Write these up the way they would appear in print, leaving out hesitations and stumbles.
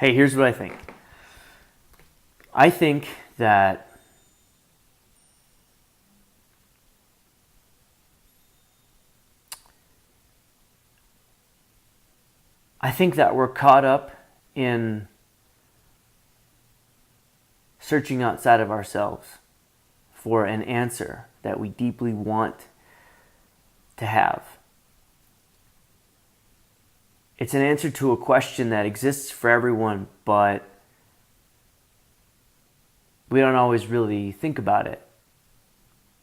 Hey, here's what I think. I think that we're caught up in searching outside of ourselves for an answer that we deeply want to have. It's an answer to a question that exists for everyone, but we don't always really think about it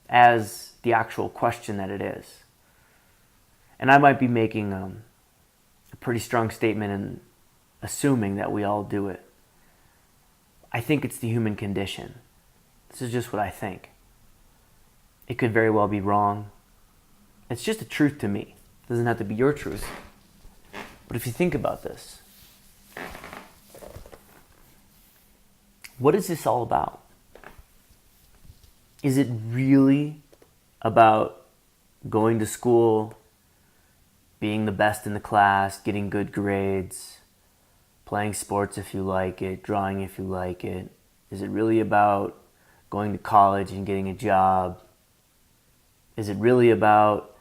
as the actual question that it is. And I might be making a pretty strong statement in assuming that we all do it. I think it's the human condition. This is just what I think. It could very well be wrong. It's just a truth to me. It doesn't have to be your truth. But if you think about this, what is this all about? Is it really about going to school, being the best in the class, getting good grades, playing sports if you like it, drawing if you like it? Is it really about going to college and getting a job? Is it really about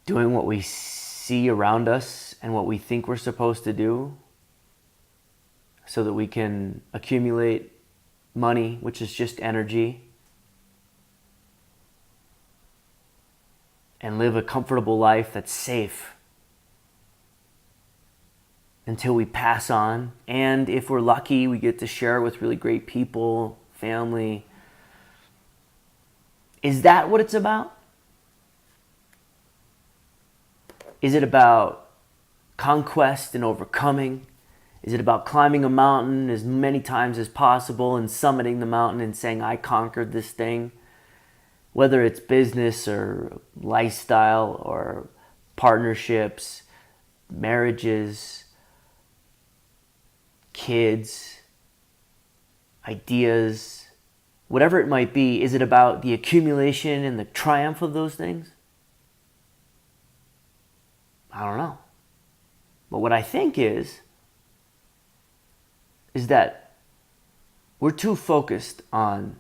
doing what we see around us and what we think we're supposed to do so that we can accumulate money, which is just energy, and live a comfortable life that's safe until we pass on? And if we're lucky, we get to share it with really great people, family. Is that what it's about? Is it about conquest and overcoming? Is it about climbing a mountain as many times as possible and summiting the mountain and saying, I conquered this thing? Whether it's business or lifestyle or partnerships, marriages, kids, ideas, whatever it might be, is it about the accumulation and the triumph of those things? I don't know. But what I think is that we're too focused on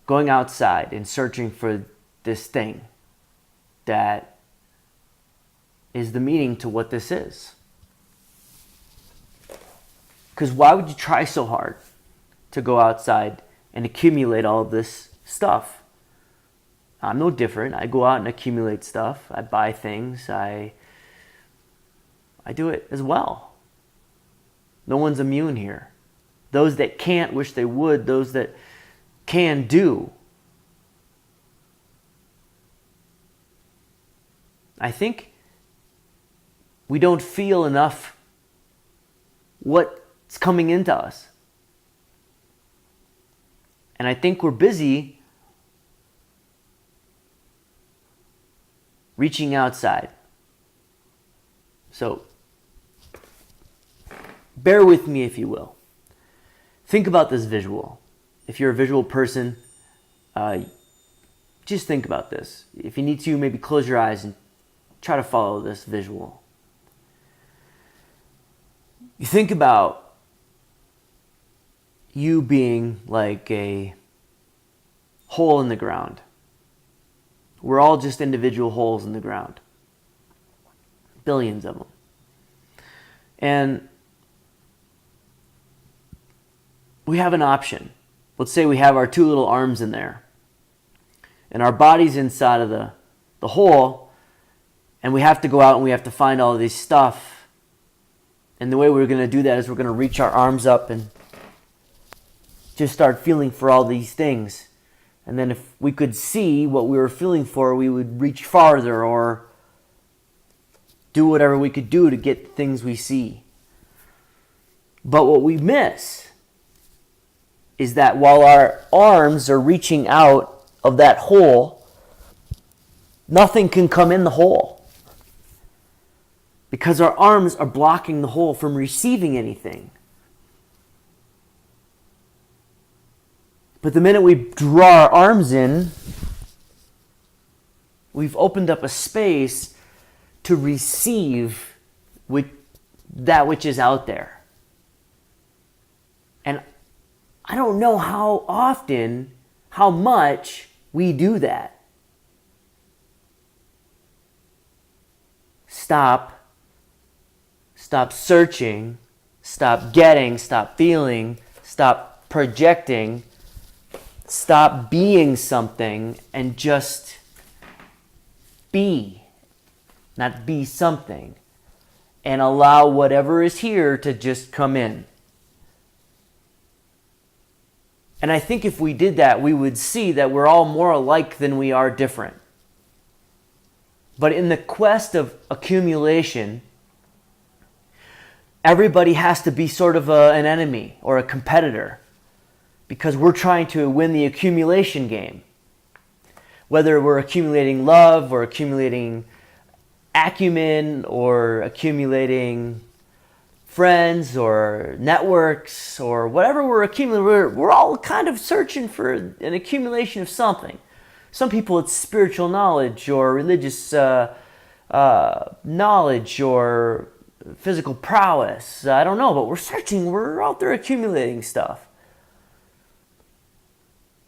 going outside and searching for this thing that is the meaning to what this is. Because why would you try so hard to go outside and accumulate all this stuff? I'm no different. I go out and accumulate stuff. I buy things. I do it as well. No one's immune here. Those that can't wish they would. Those that can do. I think we don't feel enough what's coming into us. And I think we're busy reaching outside. So, bear with me if you will. Think about this visual. If you're a visual person, just think about this. If you need to, maybe close your eyes and try to follow this visual. You think about you being like a hole in the ground. We're all just individual holes in the ground. Billions of them. And we have an option. Let's say we have our two little arms in there. And our body's inside of the hole. And we have to go out and we have to find all of this stuff. And the way we're going to do that is we're going to reach our arms up and just start feeling for all these things. And then if we could see what we were feeling for, we would reach farther or do whatever we could do to get the things we see. But what we miss is that while our arms are reaching out of that hole, nothing can come in the hole. Because our arms are blocking the hole from receiving anything. But the minute we draw our arms in, we've opened up a space to receive that which is out there. And I don't know how often, how much we do that. Stop searching, stop getting, stop feeling, stop projecting, stop being something, and just be, not be something, and allow whatever is here to just come in. And I think if we did that, we would see that we're all more alike than we are different. But in the quest of accumulation, everybody has to be sort of an enemy or a competitor, because we're trying to win the accumulation game. Whether we're accumulating love or accumulating acumen or accumulating friends or networks or whatever we're accumulating, we're all kind of searching for an accumulation of something. Some people it's spiritual knowledge or religious knowledge or physical prowess. I don't know, but we're searching, we're out there accumulating stuff.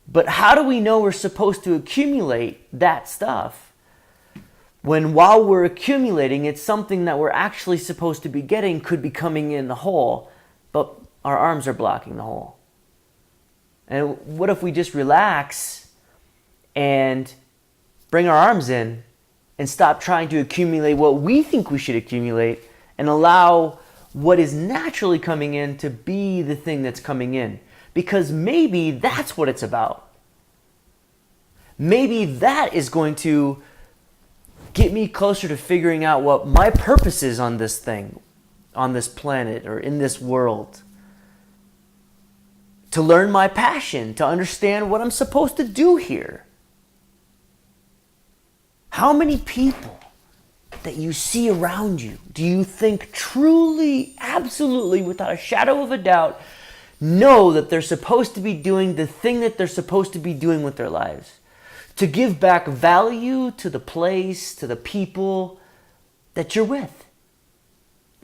But how do we know we're supposed to accumulate that stuff when while we're accumulating, it's something that we're actually supposed to be getting could be coming in the hole, but our arms are blocking the hole? And what if we just relax and bring our arms in and stop trying to accumulate what we think we should accumulate and allow what is naturally coming in to be the thing that's coming in? Because maybe that's what it's about. Maybe that is going to get me closer to figuring out what my purpose is on this thing, on this planet, or in this world. To learn my passion, to understand what I'm supposed to do here. How many people that you see around you do you think truly, absolutely, without a shadow of a doubt, know that they're supposed to be doing the thing that they're supposed to be doing with their lives? To give back value to the place, to the people that you're with.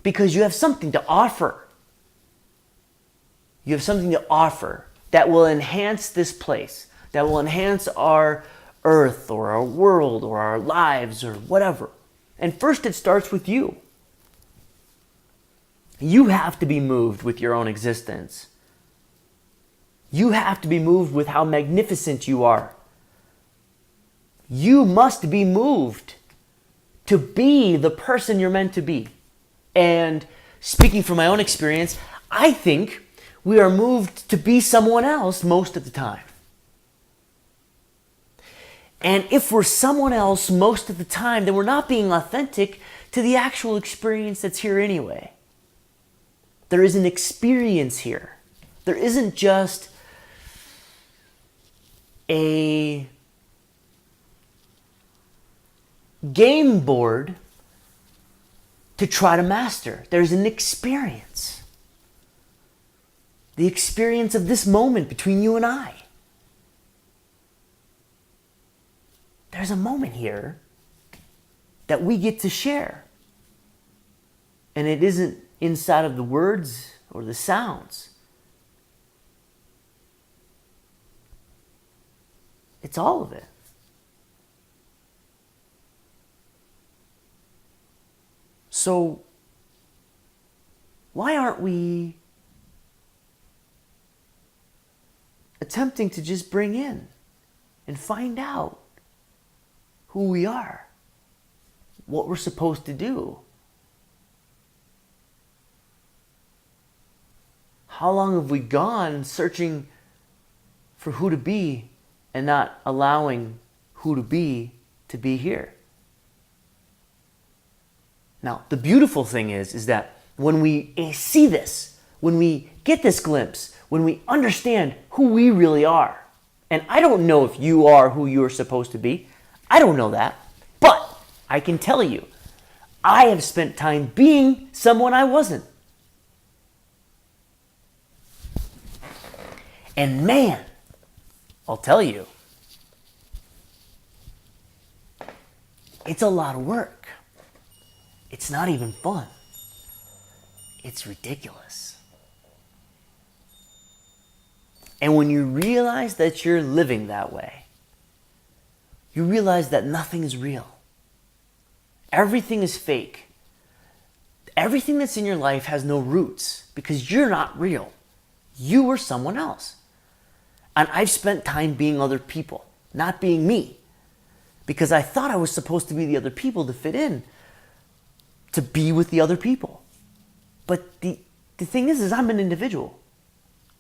Because you have something to offer. You have something to offer that will enhance this place, that will enhance our earth or our world or our lives or whatever. And first it starts with you. You have to be moved with your own existence. You have to be moved with how magnificent you are. You must be moved to be the person you're meant to be. And speaking from my own experience, I think we are moved to be someone else most of the time. And if we're someone else most of the time, then we're not being authentic to the actual experience that's here anyway. There is an experience here. There isn't just a game board to try to master. There's an experience. The experience of this moment between you and I. There's a moment here that we get to share. And it isn't inside of the words or the sounds. It's all of it. So, why aren't we attempting to just bring in and find out who we are, what we're supposed to do? How long have we gone searching for who to be and not allowing who to be here? Now, the beautiful thing is that when we see this, when we get this glimpse, when we understand who we really are, and I don't know if you are who you're supposed to be, I don't know that, but I can tell you, I have spent time being someone I wasn't. And man, I'll tell you, it's a lot of work. It's not even fun. it's ridiculous. And when you realize that you're living that way, you realize that nothing is real. Everything is fake. Everything that's in your life has no roots because you're not real. You are someone else. And I've spent time being other people, not being me, because I thought I was supposed to be the other people to fit in, to be with the other people. But the thing is I'm an individual.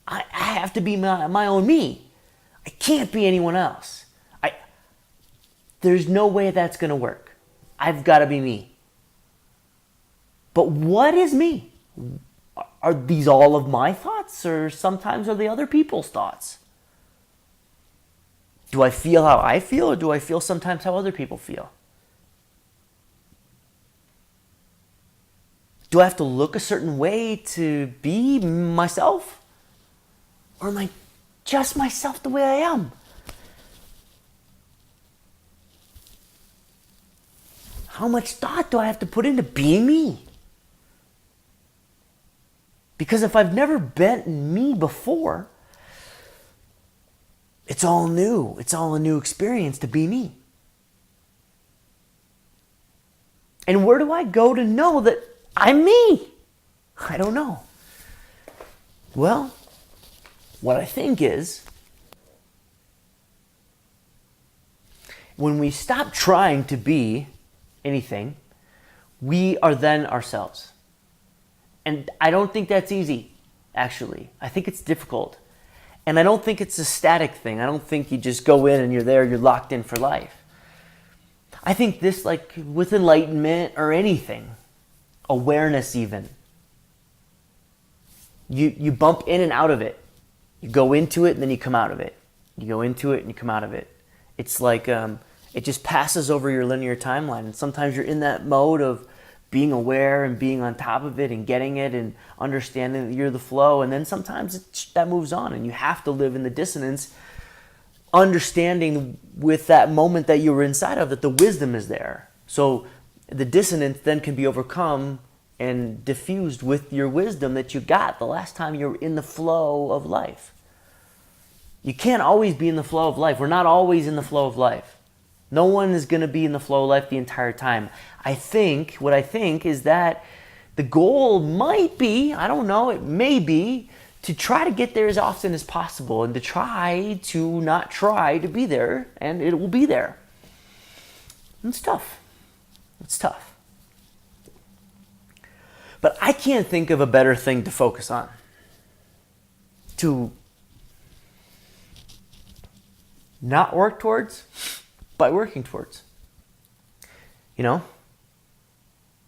I have to be my own me. I can't be anyone else. There's no way that's going to work. I've got to be me. But what is me? Are these all of my thoughts, or sometimes are they other people's thoughts? Do I feel how I feel, or do I feel sometimes how other people feel? Do I have to look a certain way to be myself? Or am I just myself the way I am? How much thought do I have to put into being me? Because if I've never been me before, it's all new. It's all a new experience to be me. And where do I go to know that I'm me? I don't know. Well, what I think is, when we stop trying to be anything, we are then ourselves. And I don't think that's easy, actually. I think it's difficult. And I don't think it's a static thing. I don't think you just go in and you're there, you're locked in for life. I think this, like with enlightenment or anything, awareness even, you bump in and out of it. You go into it and then you come out of it. You go into it and you come out of it. It's like it just passes over your linear timeline. And sometimes you're in that mode of being aware and being on top of it and getting it and understanding that you're the flow. And then sometimes that moves on and you have to live in the dissonance, understanding with that moment that you were inside of that the wisdom is there. So the dissonance then can be overcome and diffused with your wisdom that you got the last time you were in the flow of life. You can't always be in the flow of life. We're not always in the flow of life. No one is going to be in the flow of life the entire time. What I think is that the goal might be, I don't know, it may be to try to get there as often as possible and to try to not try to be there, and it will be there. It's tough. It's tough. But I can't think of a better thing to focus on, to not work towards by working towards. You know?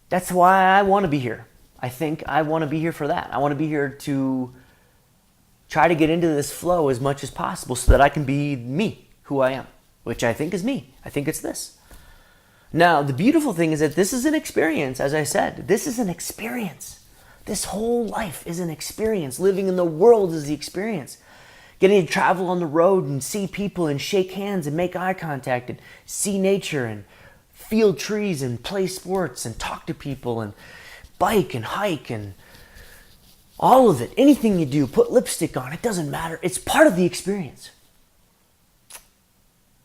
That's why I want to be here. I think I want to be here for that. I want to be here to try to get into this flow as much as possible so that I can be me, who I am, which I think is me. I think it's this. Now, the beautiful thing is that this is an experience, as I said. This is an experience. This whole life is an experience. Living in the world is the experience. Getting to travel on the road and see people and shake hands and make eye contact and see nature and feel trees and play sports and talk to people and bike and hike and all of it. Anything you do, put lipstick on, it doesn't matter. It's part of the experience.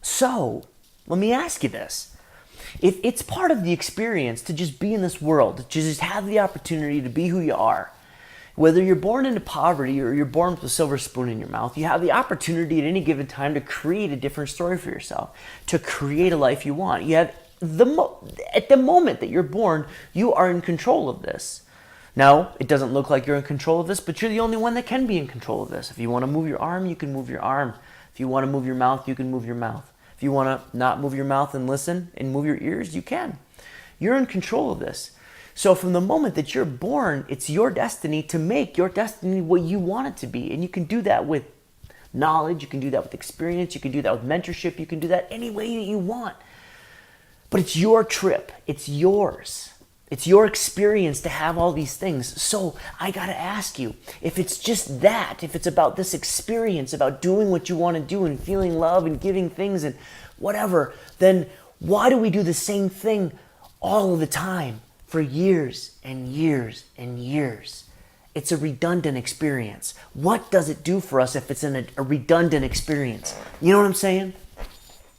So, let me ask you this. If it's part of the experience to just be in this world, to just have the opportunity to be who you are, whether you're born into poverty or you're born with a silver spoon in your mouth, you have the opportunity at any given time to create a different story for yourself, to create a life you want. You have at the moment that you're born, you are in control of this. Now, it doesn't look like you're in control of this, but you're the only one that can be in control of this. If you want to move your arm, you can move your arm. If you want to move your mouth, you can move your mouth. If you want to not move your mouth and listen and move your ears, you can. You're in control of this. So from the moment that you're born, it's your destiny to make your destiny what you want it to be. And you can do that with knowledge. You can do that with experience. You can do that with mentorship. You can do that any way that you want. But it's your trip. It's yours. It's your experience to have all these things. So I got to ask you, if it's just that, if it's about this experience, about doing what you want to do and feeling love and giving things and whatever, then why do we do the same thing all of the time? for years and years and years. It's a redundant experience. What does it do for us if it's a redundant experience? You know what I'm saying?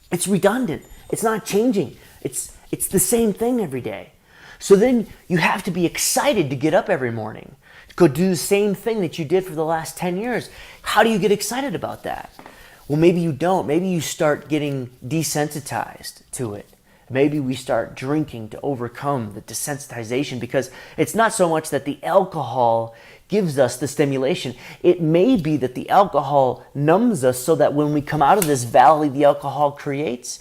It's redundant. It's not changing. It's the same thing every day. So then you have to be excited to get up every morning. Go do the same thing that you did for the last 10 years. How do you get excited about that? Well, maybe you don't. Maybe you start getting desensitized to it. Maybe we start drinking to overcome the desensitization, because it's not so much that the alcohol gives us the stimulation. It may be that the alcohol numbs us so that when we come out of this valley the alcohol creates,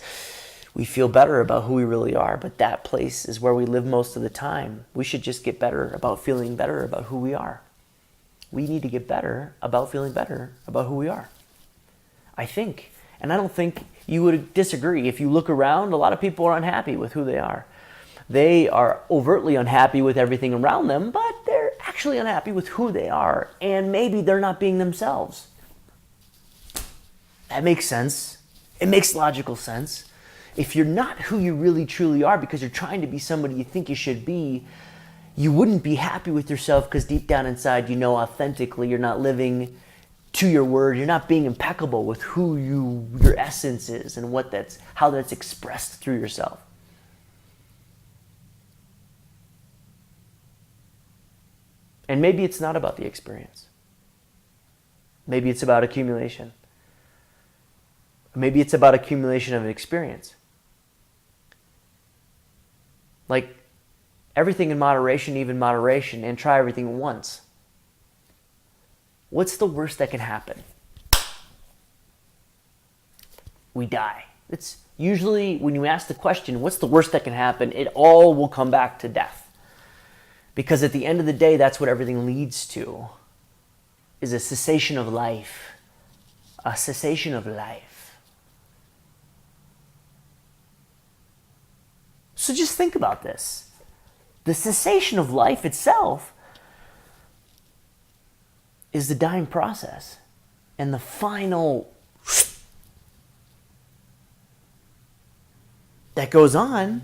we feel better about who we really are. But that place is where we live most of the time. We should just get better about feeling better about who we are. We need to get better about feeling better about who we are, I think. And I don't think you would disagree. If you look around, a lot of people are unhappy with who they are. They are overtly unhappy with everything around them, but they're actually unhappy with who they are. And maybe they're not being themselves. That makes sense. It makes logical sense. If you're not who you really truly are because you're trying to be somebody you think you should be, you wouldn't be happy with yourself, because deep down inside you know authentically you're not living to your word. You're not being impeccable with who your essence is and how that's expressed through yourself. And maybe it's not about the experience. Maybe it's about accumulation. Maybe it's about accumulation of an experience. Like everything in moderation, even moderation, and try everything once. What's the worst that can happen? We die. It's usually, when you ask the question, what's the worst that can happen, it all will come back to death. Because at the end of the day, that's what everything leads to, is a cessation of life. A cessation of life. So just think about this. The cessation of life itself is the dying process. And the final that goes on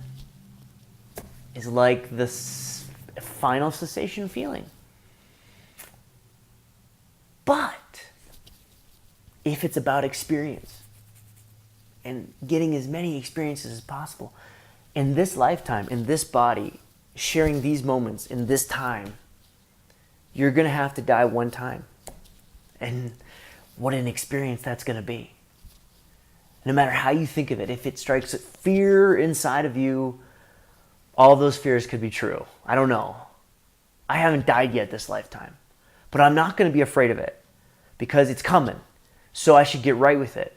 is like this final cessation feeling. But if it's about experience and getting as many experiences as possible in this lifetime, in this body, sharing these moments in this time, you're going to have to die one time. And what an experience that's going to be. No matter how you think of it, if it strikes fear inside of you, all those fears could be true. I don't know. I haven't died yet this lifetime. But I'm not going to be afraid of it, because it's coming. So I should get right with it.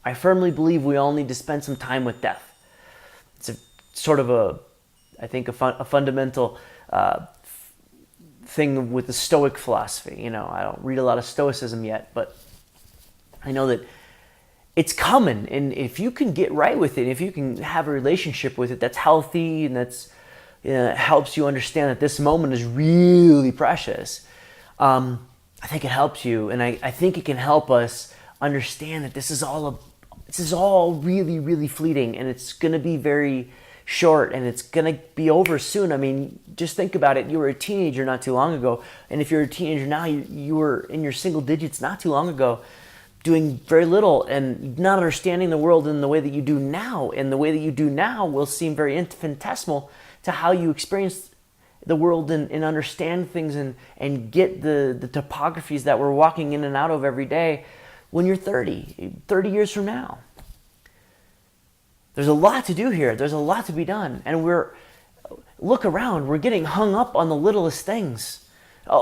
I firmly believe we all need to spend some time with death. It's a sort of a fundamental thing with the Stoic philosophy. You know, I don't read a lot of Stoicism yet, but I know that it's coming. And if you can get right with it, if you can have a relationship with it that's healthy and that's helps you understand that this moment is really precious, I think it helps you. And I think it can help us understand that this is all really, really fleeting, and it's going to be very short, and it's going to be over soon. I mean, just think about it. You were a teenager not too long ago, and if you're a teenager now, you were in your single digits not too long ago, doing very little and not understanding the world in the way that you do now. And the way that you do now will seem very infinitesimal to how you experience the world and understand things and get the topographies that we're walking in and out of every day when you're 30 years from now. There's a lot to do here. There's a lot to be done. And look around, we're getting hung up on the littlest things.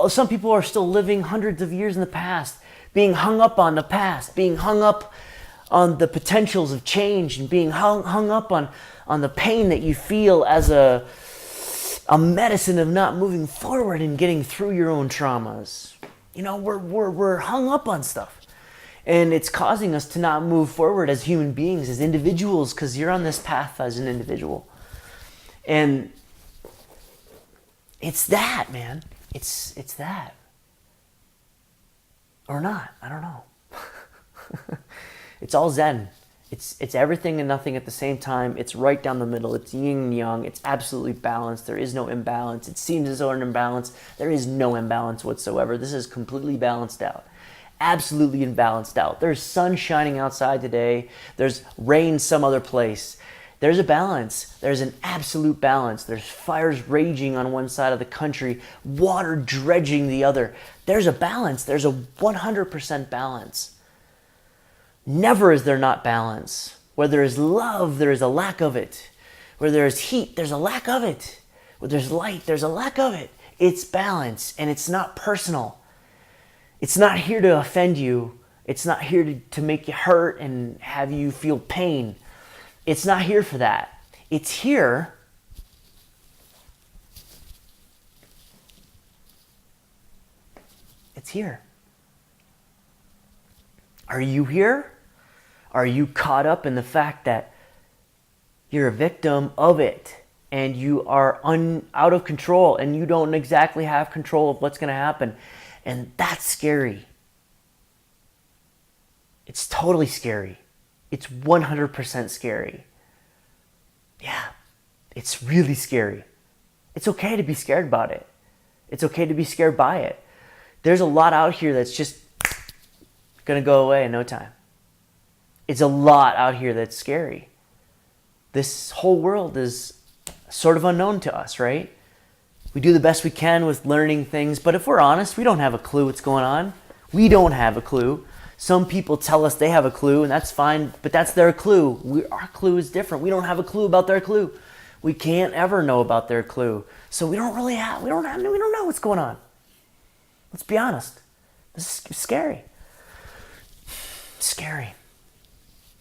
Some people are still living hundreds of years in the past, being hung up on the past, being hung up on the potentials of change, and being hung up on the pain that you feel as a medicine of not moving forward and getting through your own traumas. You know, we're hung up on stuff. And it's causing us to not move forward as human beings, as individuals, because you're on this path as an individual. And it's that, man. It's that. Or not. I don't know. It's all Zen. It's everything and nothing at the same time. It's right down the middle. It's yin and yang. It's absolutely balanced. There is no imbalance. It seems as though an imbalance. There is no imbalance whatsoever. This is completely balanced out. Absolutely imbalanced out. There's sun shining outside today. There's rain some other place. There's a balance. There's an absolute balance. There's fires raging on one side of the country, water dredging the other. There's a balance. There's a 100% balance. Never is there not balance. Where there is love, there is a lack of it. Where there is heat, there's a lack of it. Where there's light, there's a lack of it. It's balance, and it's not personal. It's not here to offend you. It's not here to make you hurt and have you feel pain. It's not here for that. It's here It's here. Are you here? Are you caught up in the fact that you're a victim of it and you are out of control and you don't exactly have control of what's going to happen? And that's scary. It's totally scary. It's 100% scary. Yeah, it's really scary. It's okay to be scared about it. It's okay to be scared by it. There's a lot out here that's just going to go away in no time. It's a lot out here that's scary. This whole world is sort of unknown to us, right? We do the best we can with learning things, but if we're honest, we don't have a clue what's going on. We don't have a clue. Some people tell us they have a clue, and that's fine, but that's their clue. Our clue is different. We don't have a clue about their clue. We can't ever know about their clue. So we don't know what's going on. Let's be honest. This is scary. Scary.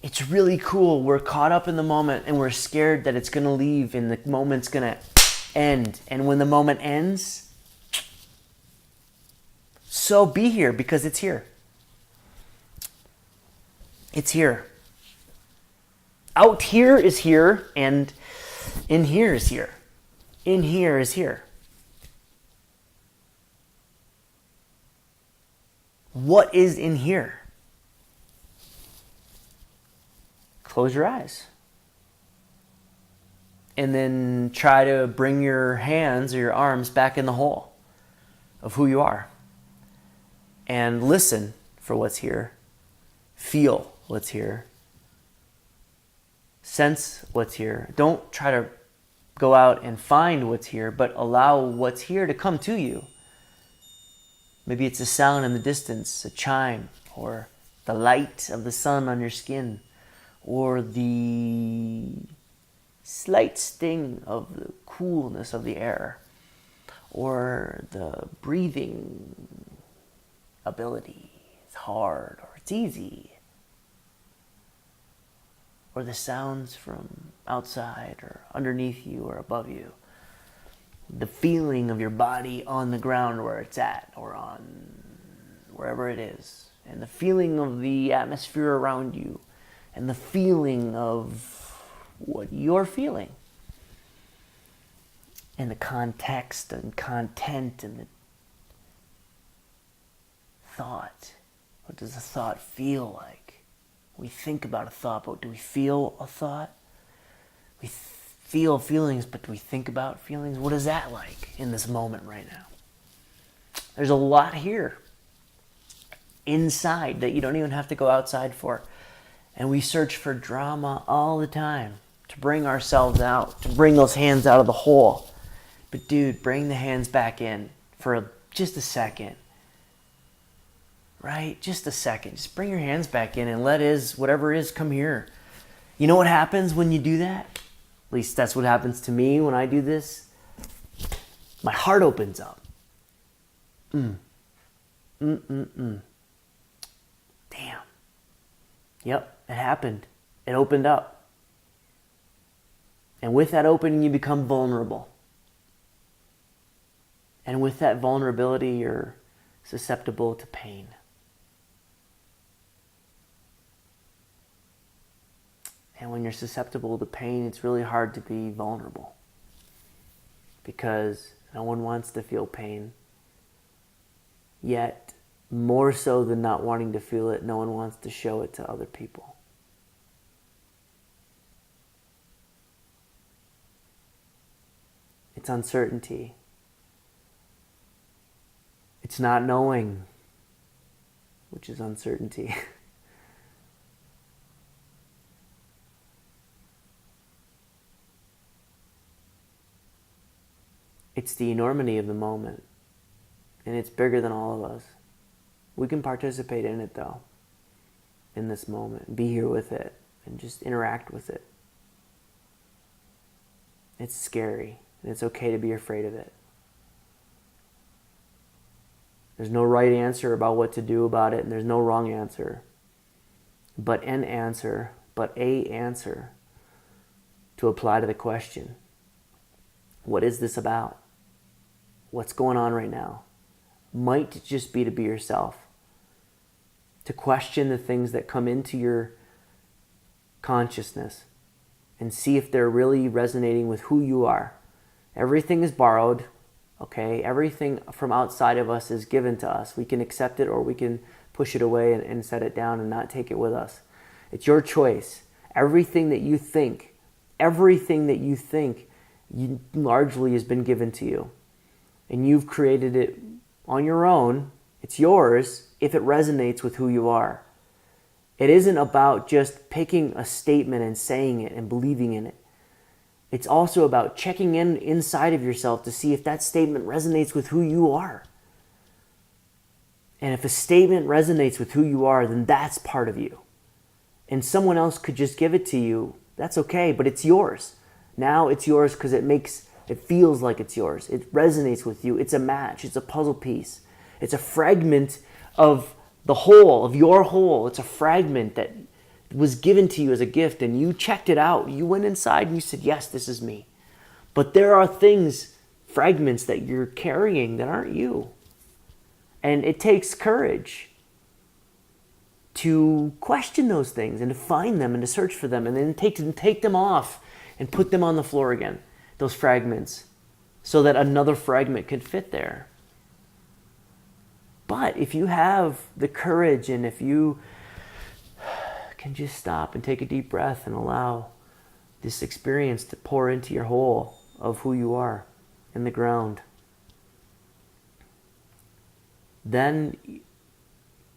It's really cool. We're caught up in the moment and we're scared that it's going to leave and the moment's going to end. And when the moment ends, so be here because it's here. It's here. Out here is here and in here is here. In here is here. What is in here? Close your eyes. And then try to bring your hands or your arms back in the hole of who you are. And listen for what's here. Feel what's here. Sense what's here. Don't try to go out and find what's here, but allow what's here to come to you. Maybe it's a sound in the distance, a chime, or the light of the sun on your skin, or the slight sting of the coolness of the air, or the breathing ability. It's hard or it's easy, or the sounds from outside or underneath you or above you. The feeling of your body on the ground where it's at or on wherever it is. And the feeling of the atmosphere around you. And the feeling of what you're feeling. And the context and content and the thought. What does a thought feel like? We think about a thought, but do we feel a thought? We feel feelings, but do we think about feelings? What is that like in this moment right now? There's a lot here inside that you don't even have to go outside for. And we search for drama all the time to bring ourselves out, to bring those hands out of the hole. But dude, bring the hands back in for just a second. Right? Just a second. Just bring your hands back in and let whatever is come here. You know what happens when you do that? At least that's what happens to me when I do this. My heart opens up. Damn. Yep, it happened. It opened up. And with that opening, you become vulnerable. And with that vulnerability, you're susceptible to pain. And when you're susceptible to pain, it's really hard to be vulnerable. Because no one wants to feel pain. Yet, more so than not wanting to feel it, no one wants to show it to other people. It's uncertainty. It's not knowing, which is uncertainty. It's the enormity of the moment, and it's bigger than all of us. We can participate in it, though, in this moment. Be here with it, and just interact with it. It's scary, and it's okay to be afraid of it. There's no right answer about what to do about it, and there's no wrong answer. But a answer to apply to the question. What is this about? What's going on right now? Might just be to be yourself. To question the things that come into your consciousness and see if they're really resonating with who you are. Everything is borrowed, okay? Everything from outside of us is given to us. We can accept it or we can push it away and set it down and not take it with us. It's your choice. Everything that you think largely has been given to you. And you've created it on your own. It's yours if it resonates with who you are. It isn't about just picking a statement and saying it and believing in it. It's also about checking inside of yourself to see if that statement resonates with who you are. And if a statement resonates with who you are, then that's part of you. And someone else could just give it to you. That's okay, but it's yours. Now it's yours because it feels like it's yours. It resonates with you. It's a match. It's a puzzle piece. It's a fragment of the whole, of your whole. It's a fragment that was given to you as a gift, and you checked it out. You went inside and you said, yes, this is me. But there are things, fragments that you're carrying that aren't you. And it takes courage to question those things and to find them and to search for them and then take them off and put them on the floor again, those fragments, so that another fragment can fit there. But if you have the courage and if you can just stop and take a deep breath and allow this experience to pour into your whole of who you are in the ground, then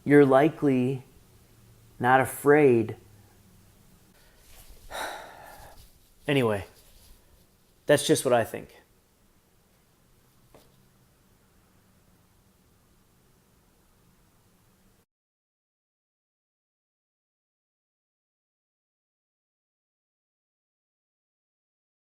you're likely not afraid. Anyway, that's just what I think.